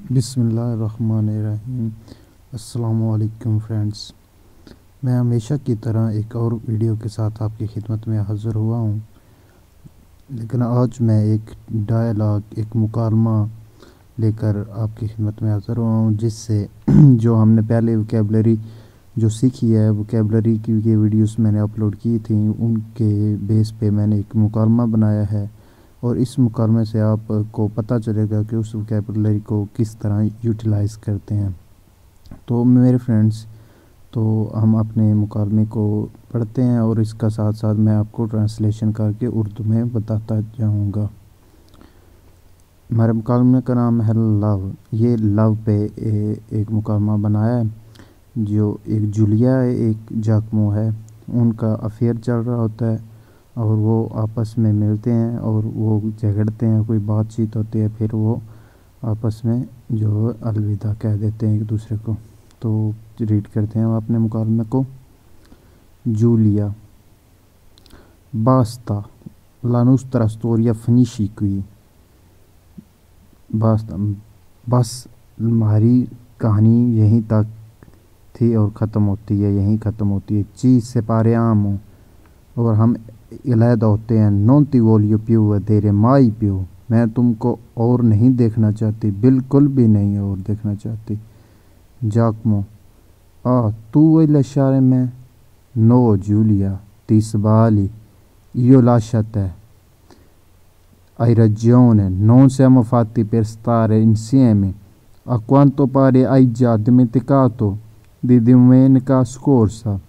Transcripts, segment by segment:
बिस्मिल्लाहिर्रहमानिर्रहीम। अस्सलामुअलैकुम फ्रेंड्स, मैं हमेशा की तरह एक और वीडियो के साथ आपकी खिदमत में हाज़िर हुआ हूँ। लेकिन आज मैं एक डायलॉग, एक मुकालमा लेकर आपकी खिदमत में हाज़िर हुआ हूँ, जिससे जो हमने पहले वोकैबुलरी जो सीखी है, वोकैबुलरी की ये वीडियोस मैंने अपलोड की थी, उनके बेस पे मैंने एक मुकालमा बनाया है। और इस मुकालमे से आपको पता चलेगा कि उस वोकैबुलरी को किस तरह यूटिलाइज़ करते हैं। तो मेरे फ्रेंड्स, तो हम अपने मुकालमे को पढ़ते हैं और इसका साथ साथ मैं आपको ट्रांसलेशन करके उर्दू में बताता जाऊंगा। हमारे मुकालमे का नाम है लव। ये लव पे एक मुकालमा बनाया है। जो एक जूलिया है, एक जाकमो है, उनका अफेयर चल रहा होता है और वो आपस में मिलते हैं और वो झगड़ते हैं, कोई बातचीत होती है, फिर वो आपस में जो अलविदा कह देते हैं एक दूसरे को। तो रीड करते हैं अपने मुकालमे को। Julia: Basta, la nostra storia finisce qui. Basta, बस हमारी कहानी यहीं तक थी और ख़त्म होती है, यहीं ख़त्म होती है। Ci separiamo, और हम अलहदा होते हैं। Non ti voglio più vedere mai più, मैं तुमको और नहीं देखना चाहती, बिल्कुल भी नहीं और देखना चाहती। Giacomo: tu vuoi lasciare me? No Giulia, ti sbagli, io lascio te. Hai ragione, non siamo fatti per stare insieme. A quanto pare hai già dimenticato di domenica scorsa.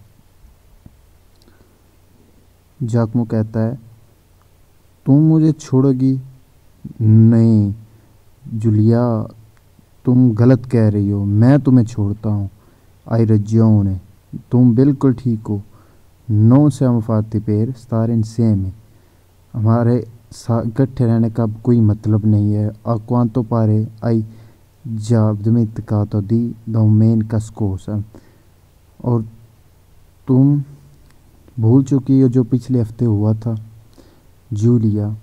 जाकमो कहता है, तुम मुझे छोड़ोगी? नहीं जूलिया, तुम गलत कह रही हो, मैं तुम्हें छोड़ता हूँ। आई रजियोने, तुम बिल्कुल ठीक हो। नो सिamo per stare insieme, हमारे इकट्ठे रहने का कोई मतलब नहीं है। A quanto pare hai già dimenticato di domenica scorsa, और तुम भूल चुकी हो जो पिछले हफ्ते हुआ था। जूलिया: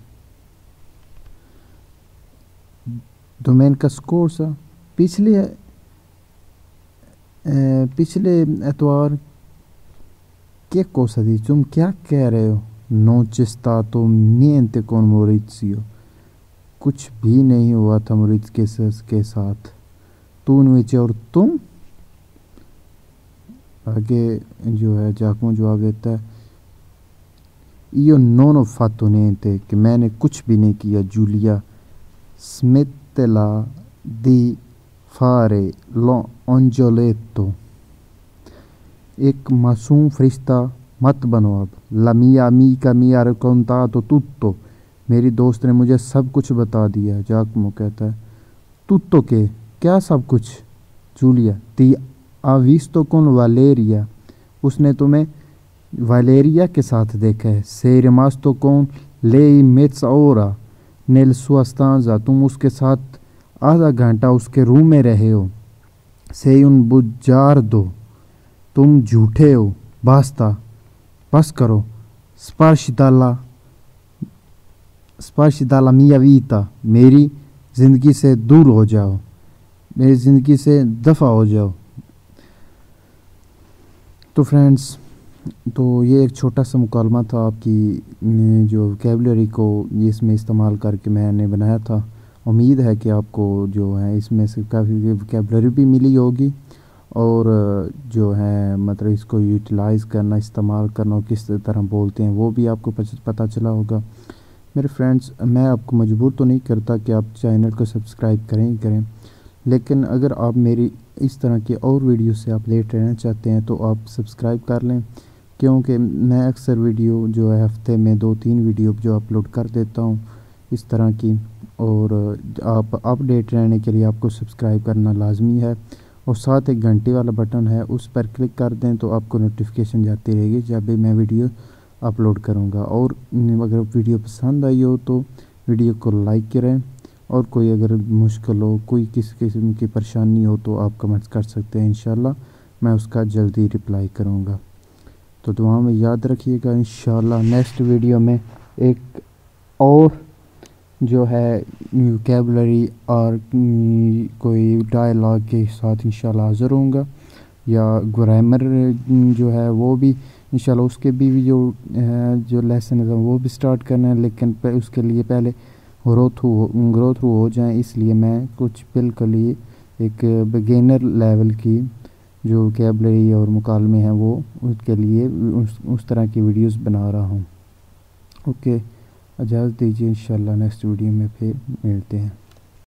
domenica scorsa, पिछले एतवार? क्या cosa di, तुम क्या कह रहे हो? Non c'è stato niente con Maurizio, कुछ भी नहीं हुआ था मोरित्ज के साथ। तू नीचे, और तुम? आगे जो है जाकमो जवाब देता है, io non ho fatto niente, कि मैंने कुछ भी नहीं किया। Julia: smettila di fare l'angioletto, एक मासूम फरिश्ता मत बनो अब। La mia amica mi ha raccontato tutto, मेरी दोस्त ने मुझे सब कुछ बता दिया। जाकमो कहता है, tutto के, क्या सब कुछ? Julia: ti ha visto con Valeria, उसने तुम्हें वालेरिया के साथ देखा है। sei rimasto con lei mezz'ora nel sua stanza, तुम उसके साथ आधा घंटा उसके रूम में रहे हो। sei un bugiardo, तुम झूठे हो। बास्ता, बस करो। स्पर्श dalla mia vita, मेरी ज़िंदगी से दूर हो जाओ, मेरी ज़िंदगी से दफ़ा हो जाओ। तो फ्रेंड्स, तो ये एक छोटा सा मुकालमा था आपकी जो वोकैबुलरी को इसमें इस्तेमाल करके मैंने बनाया था। उम्मीद है कि आपको जो है इसमें से काफ़ी वोकैबुलरी भी मिली होगी और जो है मतलब इसको यूटिलाइज़ करना, इस्तेमाल करना और किस तरह बोलते हैं वो भी आपको पता चला होगा। मेरे फ्रेंड्स, मैं आपको मजबूर तो नहीं करता कि आप चैनल को सब्सक्राइब करें ही करें, लेकिन अगर आप मेरी इस तरह की और वीडियो से आप लेट रहना चाहते हैं तो आप सब्सक्राइब कर लें, क्योंकि मैं अक्सर वीडियो जो है हफ्ते में 2-3 वीडियो जो अपलोड कर देता हूँ इस तरह की। और आप अपडेट रहने के लिए आपको सब्सक्राइब करना लाजमी है और साथ एक घंटे वाला बटन है, उस पर क्लिक कर दें तो आपको नोटिफिकेशन जाती रहेगी जब भी मैं वीडियो अपलोड करूँगा। और अगर वीडियो पसंद आई हो तो वीडियो को लाइक करें, और कोई अगर मुश्किल हो, कोई किसी किस्म की परेशानी हो तो आप कमेंट्स कर सकते हैं। इंशाल्लाह मैं उसका जल्दी रिप्लाई करूँगा। तो दुआ में याद रखिएगा। इंशाल्लाह नेक्स्ट वीडियो में एक और جو ہے ووکیبلری اور کوئی ڈائلاگ کے ساتھ انشاءاللہ حاضر ہوں گا، یا گرامر جو ہے وہ بھی انشاءاللہ اس کے بھی جو لیسن ہے وہ بھی سٹارٹ کرنا ہے، لیکن اس کے لیے پہلے گرو تھرو ہو جائیں، اس لیے میں کچھ بالکل ہی ایک بگینر لیول کی جو ووکیبلری اور مکالمے ہیں وہ اس کے لیے اس طرح کی ویڈیوز بنا رہا ہوں۔ اوکے، اجازت دیجیے، انشاءاللہ نیکسٹ ویڈیو میں پھر ملتے ہیں۔